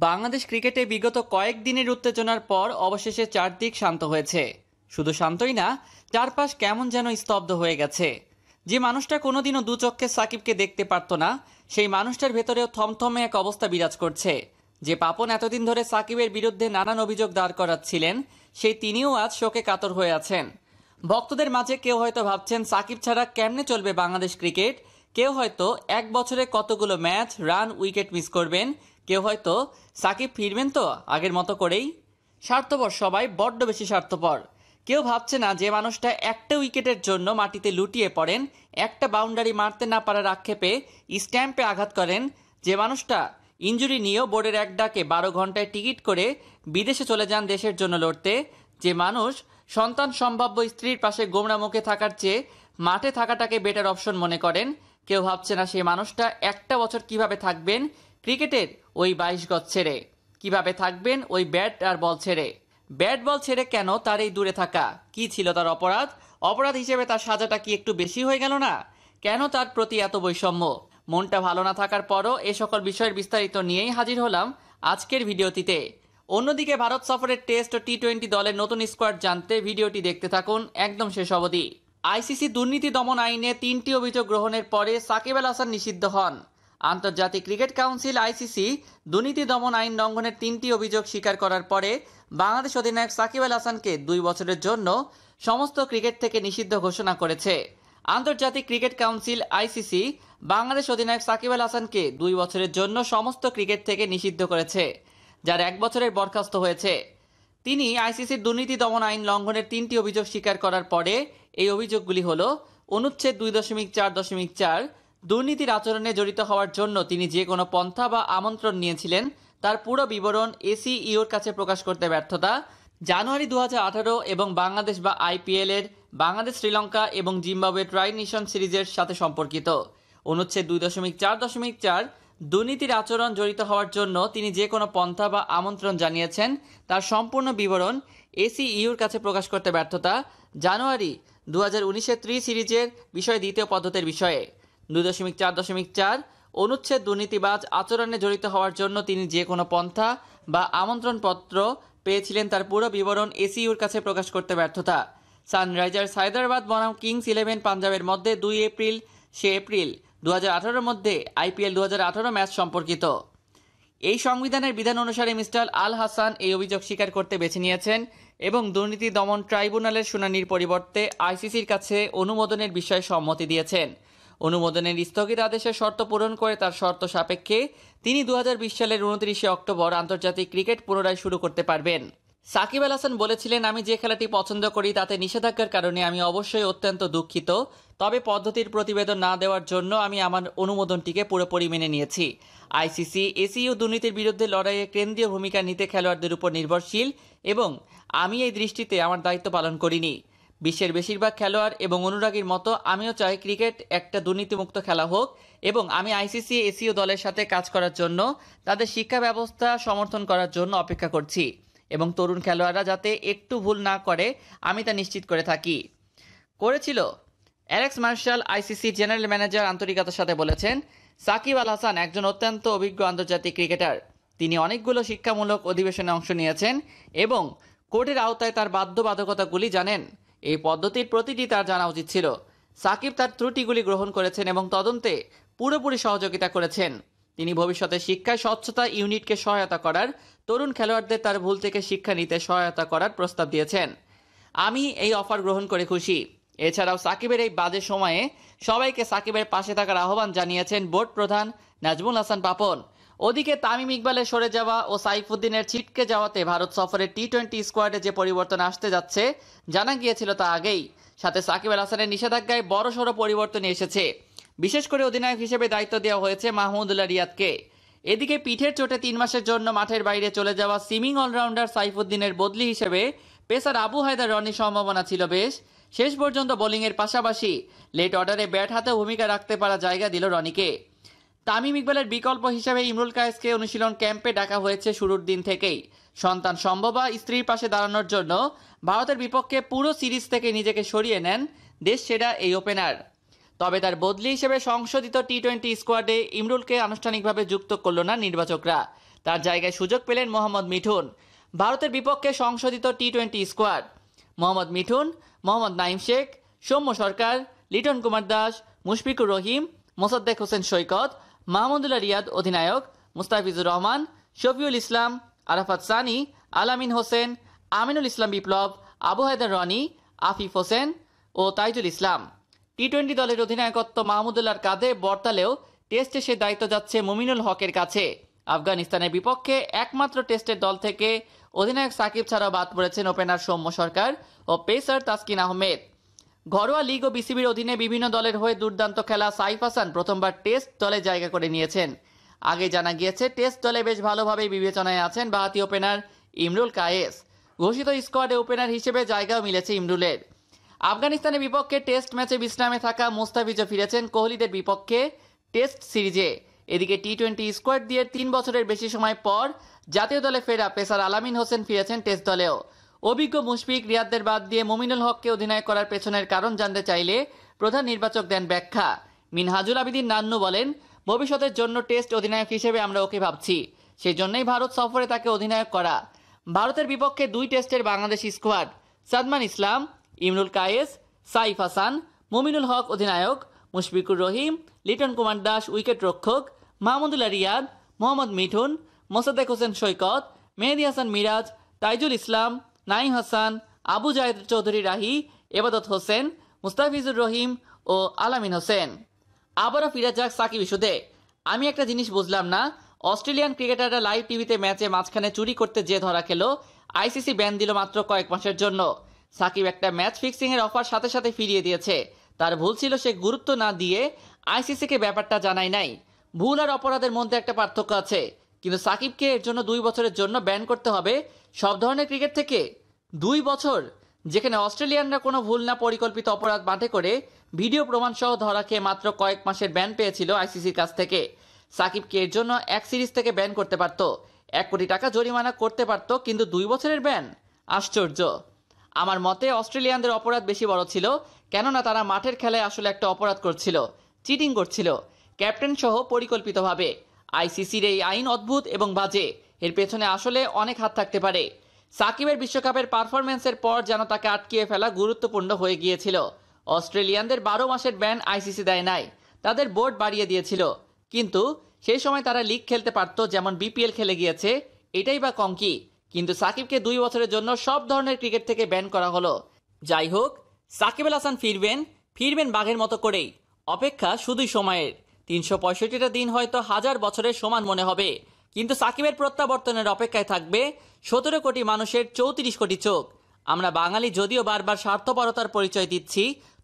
বাংলাদেশ ক্রিকেটে বিগত কয়েকদিনের উত্তেজনার পর অবশেষে চারদিক শান্ত হয়েছে। শুধু শান্তই না, চারপাশ কেমন যেন স্তব্ধ হয়ে গেছে। যে মানুষটা কোনোদিনও দু চক্ষে সাকিবকে দেখতে পারত না, সেই মানুষটার ভেতরেও থমথমে এক অবস্থা বিরাজ করছে। যে পাপন এতদিন ধরে সাকিবের বিরুদ্ধে নানান অভিযোগ দাঁড় করাচ্ছিলেন, সেই তিনিও আজ শোকে কাতর হয়ে আছেন। ভক্তদের মাঝে কেউ হয়তো ভাবছেন সাকিব ছাড়া কেমনে চলবে বাংলাদেশ ক্রিকেট, কেউ হয়তো এক বছরে কতগুলো ম্যাচ, রান, উইকেট মিস করবেন, কেউ হয়তো সাকিব ফিরবেন তো আগের মতো করেই। স্বার্থপর সবাই, বড্ড বেশি স্বার্থপর। কেউ ভাবছে না যে মানুষটা একটা উইকেটের জন্য মাটিতে লুটিয়ে পড়েন, একটা বাউন্ডারি মারতে না পারার আক্ষেপে স্ট্যাম্পে আঘাত করেন, যে মানুষটা ইনজুরি নিয়েও বোর্ডের এক ডাকে 12 ঘন্টায় টিকিট করে বিদেশে চলে যান দেশের জন্য লড়তে, যে মানুষ সন্তান সম্ভাব্য স্ত্রীর পাশে গোমরা মুখে থাকার চেয়ে মাঠে থাকাটাকে বেটার অপশন মনে করেন, কেউ ভাবছে না সেই মানুষটা একটা বছর কিভাবে থাকবেন ক্রিকেটের ওই 22 গজ ছেড়ে, কিভাবে থাকবেন ওই ব্যাট আর বল ছেড়ে। ব্যাট বল ছেড়ে কেন তার এই দূরে থাকা? কি ছিল তার অপরাধ? অপরাধ হিসেবে তার সাজাটা কি একটু বেশি হয়ে গেল না? কেন তার প্রতি এত বৈষম্য? মনটা ভালো না থাকার পরও এ সকল বিষয়ের বিস্তারিত নিয়েই হাজির হলাম আজকের ভিডিওটিতে। অন্যদিকে ভারত সফরের টেস্ট ও টি-20 দলের নতুন স্কোয়াড জানতে ভিডিওটি দেখতে থাকুন একদম শেষ অবধি। আইসিসি দুর্নীতি দমন আইনে 3টি অভিযোগ গ্রহণের পরে সাকিব আল হাসান নিষিদ্ধ হন। আন্তর্জাতিক ক্রিকেট কাউন্সিল আইসিসি দুর্নীতি দমন আইন লঙ্ঘনের 3টি অভিযোগ স্বীকার করার পরে বাংলাদেশ অধিনায়ক সাকিব আল হাসানকে 2 বছরের জন্য সমস্ত ক্রিকেট থেকে নিষিদ্ধ ঘোষণা করেছে। আন্তর্জাতিক ক্রিকেট কাউন্সিল আইসিসি বাংলাদেশ অধিনায়ক সাকিব আল হাসানকে 2 বছরের জন্য সমস্ত ক্রিকেট থেকে নিষিদ্ধ করেছে, যার 1 বছরের বরখাস্ত হয়েছে। তিনি আইসিসির দুর্নীতি দমন আইন লঙ্ঘনের 3টি অভিযোগ স্বীকার করার পরে এই অভিযোগগুলি হল: অনুচ্ছেদ 2.4.4 দুর্নীতির আচরণে জড়িত হওয়ার জন্য তিনি যে কোনো পন্থা বা আমন্ত্রণ নিয়েছিলেন তার পুরো বিবরণ এসিইউর কাছে প্রকাশ করতে ব্যর্থতা, জানুয়ারি 2018 এবং বাংলাদেশ বা আইপিএল এর বাংলাদেশ, শ্রীলঙ্কা এবং জিম্বাবুয়ে ট্রাই নেশন সিরিজের সাথে সম্পর্কিত। অনুচ্ছেদ 2.4.4 দুর্নীতির আচরণ জড়িত হওয়ার জন্য তিনি যে কোনো পন্থা বা আমন্ত্রণ জানিয়েছেন তার সম্পূর্ণ বিবরণ এসিইউর কাছে প্রকাশ করতে ব্যর্থতা, জানুয়ারি 2019 সিরিজের বিষয়ে দ্বিতীয় পদ্ধতির বিষয়ে। 2.4.4 অনুচ্ছেদ দুর্নীতিবাজ আচরণে জড়িত হওয়ার জন্য তিনি যে কোনো পন্থা বা আমন্ত্রণপত্র পেয়েছিলেন তার পুরো বিবরণ এসিইউর কাছে প্রকাশ করতে ব্যর্থতা। সানরাইজার্স হায়দ্রাবাদ বনাম কিংস 11 পাঞ্জাবের মধ্যে 2 এপ্রিল এপ্রিল 2018 মধ্যে আইপিএল 2018 ম্যাচ সম্পর্কিত। এই সংবিধানের বিধান অনুসারে মিস্টার আল হাসান এই অভিযোগ স্বীকার করতে বেছে নিয়েছেন এবং দুর্নীতি দমন ট্রাইব্যুনালের শুনানির পরিবর্তে আইসিসির কাছে অনুমোদনের বিষয়ে সম্মতি দিয়েছেন। অনুমোদনের স্থগিত আদেশের শর্ত পূরণ করে তার শর্ত সাপেক্ষে তিনি 2020 সালের 29 অক্টোবর আন্তর্জাতিক ক্রিকেট পুনরায় শুরু করতে পারবেন। সাকিব আল হাসান বলেছিলেন, আমি যে খেলাটি পছন্দ করি তাতে নিষেধাজ্ঞার কারণে আমি অবশ্যই অত্যন্ত দুঃখিত, তবে পদ্ধতির প্রতিবেদন না দেওয়ার জন্য আমি আমার অনুমোদনটিকে পুরোপুরি মেনে নিয়েছি। আইসিসি এসিইউ দুর্নীতির বিরুদ্ধে লড়াইয়ে কেন্দ্রীয় ভূমিকা নিতে খেলোয়াড়দের উপর নির্ভরশীল এবং আমি এই দৃষ্টিতে আমার দায়িত্ব পালন করিনি। বিশ্বের বেশিরভাগ খেলোয়াড় এবং অনুরাগীর মতো আমিও চাই ক্রিকেট একটা দুর্নীতিমুক্ত খেলা হোক এবং আমি আইসিসি এসিইউ দলের সাথে কাজ করার জন্য, তাদের শিক্ষা ব্যবস্থা সমর্থন করার জন্য অপেক্ষা করছি এবং তরুণ খেলোয়াড়রা যাতে একটু ভুল না করে আমি তা নিশ্চিত করে থাকি। করেছিল Alex martial, ICC general manager আন্তরিকতার সাথে বলেছেন, সাকিব আল হাসান একজন অত্যন্ত অভিজ্ঞ আন্তর্জাতিক ক্রিকেটার। তিনি অনেকগুলো শিক্ষামূলক অধিবেশনে অংশ নিয়েছেন এবং কোর্টের আওতায় তার বাধ্যবাধকতাগুলি জানেন। এই পদ্ধতির প্রতিটি তার জানা উচিত ছিল। সাকিব তার ত্রুটিগুলি গ্রহণ করেছেন এবং তদন্তে পুরোপুরি সহযোগিতা করেছেন। তিনি ভবিষ্যতে শিক্ষায় স্বচ্ছতা ইউনিটকে সহায়তা করার, তরুণ খেলোয়াড়দের তার ভুল থেকে শিক্ষা নিতে সহায়তা করার প্রস্তাব দিয়েছেন। আমি এই অফার গ্রহণ করে খুশি। এছাড়াও সাকিবের এই বাজে সময়ে সবাইকে সাকিবের পাশে থাকার আহ্বান জানিয়েছেন বোর্ড প্রধান নাজমুল হাসান পাপন। ওদিকে তামিম ইকবালের সরে যাওয়া ও সাইফুদ্দিনের ছিটকে যাওয়াতে ভারত সফরের টি-20 স্কোয়াডে যে পরিবর্তন আসতে যাচ্ছে জানা গিয়েছিল তা আগেই। সাথে সাকিব আল হাসানের নিষেধাজ্ঞায় বড়সড় পরিবর্তন এসেছে। বিশেষ করে অধিনায়ক হিসেবে দায়িত্ব দেওয়া হয়েছে মাহমুদুল্লাহ রিয়াদকে। এদিকে পিঠের চোটে 3 মাসের জন্য মাঠের বাইরে চলে যাওয়া সিমিং অলরাউন্ডার সাইফুদ্দিনের বদলি হিসেবে পেসার আবু হায়দার রনির সম্ভাবনা ছিল বেশ। শেষ পর্যন্ত বোলিংয়ের পাশাপাশি লেট অর্ডারে ব্যাট হাতে ভূমিকা রাখতে পারা জায়গা দিল রনিকে। তামিম ইকবালের বিকল্প হিসেবে ইমরুল কায়েসকে অনুশীলন ক্যাম্পে ডাকা হয়েছে শুরুর দিন থেকেই। সন্তান সম্ভবা স্ত্রীর পাশে দাঁড়ানোর জন্য ভারতের বিপক্ষে পুরো সিরিজ থেকে নিজেকে সরিয়ে নেন দেশ সেরা এই ওপেনার। তবে তার বদলি হিসেবে সংশোধিত টি-20 স্কোয়াডে ইমরুলকে আনুষ্ঠানিকভাবে যুক্ত করল না নির্বাচকরা। তার জায়গায় সুযোগ পেলেন মোহাম্মদ মিঠুন। ভারতের বিপক্ষে সংশোধিত টি-20 স্কোয়াড: মোহাম্মদ মিঠুন, মোহাম্মদ নাইম শেখ, সৌম্য সরকার, লিটন কুমার দাস, মুশফিকুর রহিম, মোসাদ্দেক হোসেন সৈকত, মাহমুদুল্লাহ রিয়াদ অধিনায়ক, মুস্তাফিজুর রহমান, শফিউল ইসলাম, আরাফাত সানি, আলামিন হোসেন, আমিনুল ইসলাম বিপ্লব, আবু হায়দার রনি, আফিফ হোসেন ও তাইজুল ইসলাম। টি-20 দলের অধিনায়কত্ব মাহমুদুল্লাহর কাঁধে বর্তালেও টেস্টে সে দায়িত্ব যাচ্ছে মুমিনুল হকের কাছে। আফগানিস্তানের বিপক্ষে একমাত্র টেস্টের দল থেকে অধিনায়ক সাকিব ছাড়াও বাদ পড়েছেন ওপেনার সৌম্য সরকার ও পেসার তাসকিন আহমেদ। ঘরোয়া লীগ ও বিসিবির অধীনে বিভিন্ন দলের হয়ে দুর্দান্ত খেলা সাইফ হাসান প্রথমবার টেস্ট দলে জায়গা করে নিয়েছেন। আগে জানা গিয়েছে টেস্ট দলে বেশ ভালোভাবেই বিবেচনায় আছেন বাঁহাতি ওপেনার ইমরুল কায়েস। ঘোষিত স্কোয়াডে ওপেনার হিসেবে জায়গাও মিলেছে ইমরুলের। আফগানিস্তানের বিপক্ষে টেস্ট ম্যাচে বিশ্রামে থাকা মুস্তাফিজও ফিরেছেন কোহলিদের বিপক্ষে টেস্ট সিরিজে। এদিকে টি-20 স্কোয়াড দিয়ে 3 বছরের বেশি সময় পর জাতীয় দলে ফেরা পেসার আলামিন হোসেন ফিরেছেন টেস্ট দলেও। অভিজ্ঞ মুশফিক রিয়াদদের বাদ দিয়ে মুমিনুল হককে অধিনায়ক করার পেছনের কারণ জানতে চাইলে প্রধান নির্বাচক দেন ব্যাখ্যা। মিনহাজুল আবিদিন নান্নু বলেন, ভবিষ্যতের জন্য টেস্ট অধিনায়ক হিসেবে আমরা ওকে ভাবছি, সেই জন্যই ভারত সফরে তাকে অধিনায়ক করা। ভারতের বিপক্ষে 2 টেস্টের বাংলাদেশি স্কোয়াড: সাদমান ইসলাম, ইমরুল কায়েস, সাইফ হাসান, মুমিনুল হক অধিনায়ক, মুশফিকুর রহিম, লিটন কুমার দাস উইকেট রক্ষক, মাহমুদুল্লাহ রিয়াদ, মোহাম্মদ মিঠুন, মোসাদ্দেক হোসেন সৈকত, মেহেদী হাসান মিরাজ, তাইজুল ইসলাম, নাইম হাসান, আবু জায়েদ চৌধুরী রাহি, এবাদত হোসেন, মুস্তাফিজুর রহিম ও আলামিন হোসেন। আবারও ফিরে যাক সাকিব ইস্যুতে। আমি একটা জিনিস বুঝলাম না, অস্ট্রেলিয়ান ক্রিকেটাররা লাইভ টিভিতে ম্যাচে মাঝখানে চুরি করতে যে ধরা খেলো, আইসিসি ব্যান দিল মাত্র কয়েক মাসের জন্য। সাকিব একটা ম্যাচ ফিক্সিং এর অফার সাথে সাথে ফিরিয়ে দিয়েছে। তার ভুল ছিল সে গুরুত্ব না দিয়ে আইসিসিকে ব্যাপারটা জানায় নাই। ভুল আর অপরাধের মধ্যে একটা পার্থক্য আছে, কিন্তু সাকিবকে এর জন্য 2 বছরের জন্য ব্যান করতে হবে সব ধরনের ক্রিকেট থেকে। 2 বছর, যেখানে অস্ট্রেলিয়ানরা কোনো ভুল না পরিকল্পিত অপরাধ মাঠে করে ভিডিও প্রমাণ সহ ধরা খেয়ে মাত্র কয়েক মাসের ব্যান পেয়েছিল আইসিসির কাছ থেকে। সাকিবকে এর জন্য এক সিরিজ থেকে ব্যান করতে পারত, 1 কোটি টাকা জরিমানা করতে পারত, কিন্তু 2 বছরের ব্যান? আশ্চর্য। আমার মতে অস্ট্রেলিয়ানদের অপরাধ বেশি বড় ছিল, কেননা তারা মাঠের খেলায় আসলে একটা অপরাধ করছিল, চিটিং করছিল, ক্যাপ্টেন সহ পরিকল্পিতভাবে। আইসিসির এই আইন অদ্ভুত এবং বাজে, এর পেছনে আসলে অনেক হাত থাকতে পারে। সাকিবের বিশ্বকাপের পারফরম্যান্সের পর যেন তাকে আটকিয়ে ফেলা গুরুত্বপূর্ণ হয়ে গিয়েছিল। অস্ট্রেলিয়ানদের 12 মাসের ব্যান আইসিসি দেয় নাই, তাদের বোর্ড বাড়িয়ে দিয়েছিল, কিন্তু সেই সময় তারা লিগ খেলতে পারত, যেমন বিপিএল খেলে গিয়েছে, এটাই বা কম কি? কিন্তু সাকিবকে 2 বছরের জন্য সব ধরনের ক্রিকেট থেকে ব্যান করা হলো। যাই হোক, সাকিব আল হাসান ফিরবেন বাঘের মতো করেই। অপেক্ষা শুধুই সময়ের। 365টা দিন হয়তো 1000 বছরের সমান মনে হবে, কিন্তু সাকিবের প্রত্যাবর্তনের অপেক্ষায় থাকবে 17 কোটি মানুষের 34 কোটি চোখ। আমরা বাঙালি যদিও বারবার স্বার্থপরতার পরিচয় দিচ্ছি,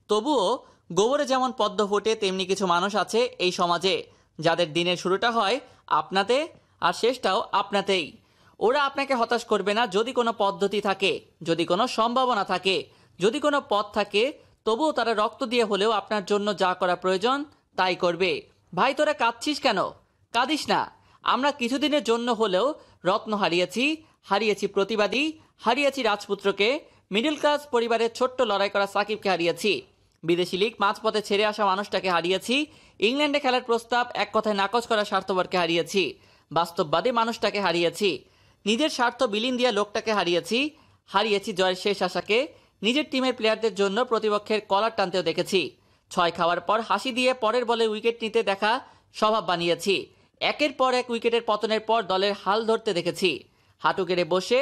তবুও গোবরে যেমন পদ্ম ফোটে, তেমনি কিছু মানুষ আছে এই সমাজে যাদের দিনের শুরুটা হয় আপনাতে আর শেষটাও আপনাতেই। ওরা আপনাকে হতাশ করবে না যদি কোনো পদ্ধতি থাকে, যদি কোনো সম্ভাবনা থাকে, যদি কোনো পথ থাকে, তবুও তারা রক্ত দিয়ে হলেও আপনার জন্য যা করা প্রয়োজন তাই করবে। ভাই, তোরা কাঁদছিস কেন? কাঁদিস না। আমরা কিছুদিনের জন্য হলেও রত্ন হারিয়েছি প্রতিবাদী, হারিয়েছি রাজপুত্রকে, মিডল ক্লাস পরিবারের ছোট্ট লড়াই করা সাকিবকে হারিয়েছি, বিদেশি লিগ মাঝপথে ছেড়ে আসা মানুষটাকে হারিয়েছি, ইংল্যান্ডে খেলার প্রস্তাব এক কথায় নাকচ করা স্বার্থপরকে হারিয়েছি, বাস্তববাদী মানুষটাকে হারিয়েছি, নিজের স্বার্থ বিলীন দিয়া লোকটাকে হারিয়েছি জয়ের শেষ আশাকে, নিজের টিমের প্লেয়ারদের জন্য প্রতিপক্ষের কলার টানতেও দেখেছি, 6 খাওয়ার পর হাসি দিয়ে পরের বলে উইকেট নিতে দেখা স্বভাব বানিয়েছি, একের পর এক উইকেটের পতনের পর দলের হাল ধরতে দেখেছি, হাঁটু গেড়ে বসে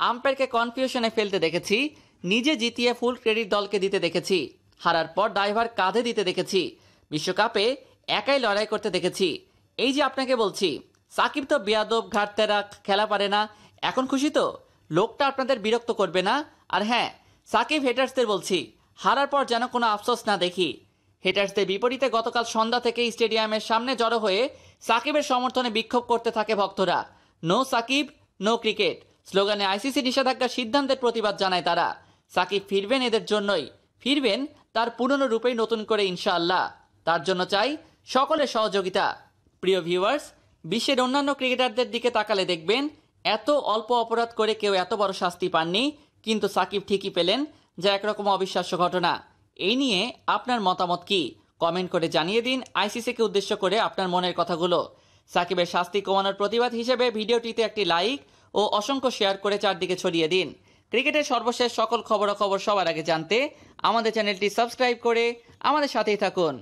আম্পায়ারকে কনফিউশনে ফেলতে দেখেছি, নিজে জিতিয়ে ফুল ক্রেডিট দলকে দিতে দেখেছি, হারার পর ড্রাইভার কাঁধে দিতে দেখেছি, বিশ্বকাপে একাই লড়াই করতে দেখেছি। এই যে আপনাকে বলছি, সাকিব তো বেয়াদব, ঘাটতেরা, খেলা পারে না, এখন খুশি তো? লোকটা আপনাদের বিরক্ত করবে না। আর হ্যাঁ, সাকিব হেটার্সদের বলছি, হারার পর যেন কোনো আফসোস না দেখি। হেটার্সদের বিপরীতে গতকাল সন্ধ্যা থেকে স্টেডিয়ামের সামনে জড়ো হয়ে সাকিবের সমর্থনে বিক্ষোভ করতে থাকে ভক্তরা। নো সাকিব, নো ক্রিকেট স্লোগানে আইসিসি নিষেধাজ্ঞার সিদ্ধান্তের প্রতিবাদ জানায় তারা। সাকিব ফিরবেন এদের জন্যই, ফিরবেন তার পুরনো রূপেই নতুন করে ইনশাআল্লাহ। তার জন্য চাই সকলের সহযোগিতা। প্রিয় ভিউয়ার্স, বিশ্বের অন্যান্য ক্রিকেটারদের দিকে তাকালে দেখবেন এত অল্প অপরাধ করে কেউ এত বড় শাস্তি পাননি, কিন্তু সাকিব ঠিকই পেলেন, যা একরকম অবিশ্বাস্য ঘটনা। এই নিয়ে আপনার মতামত কি? কমেন্ট করে জানিয়ে দিন আইসিসিকে উদ্দেশ্য করে আপনার মনের কথাগুলো। সাকিবের শাস্তি কমানোর প্রতিবাদ হিসেবে ভিডিওটিতে একটি লাইক ও অসংখ্য শেয়ার করে চারদিকে ছড়িয়ে দিন। ক্রিকেটের সর্বশেষ সকল খবরাখবর সবার আগে জানতে আমাদের চ্যানেলটি সাবস্ক্রাইব করে আমাদের সাথেই থাকুন।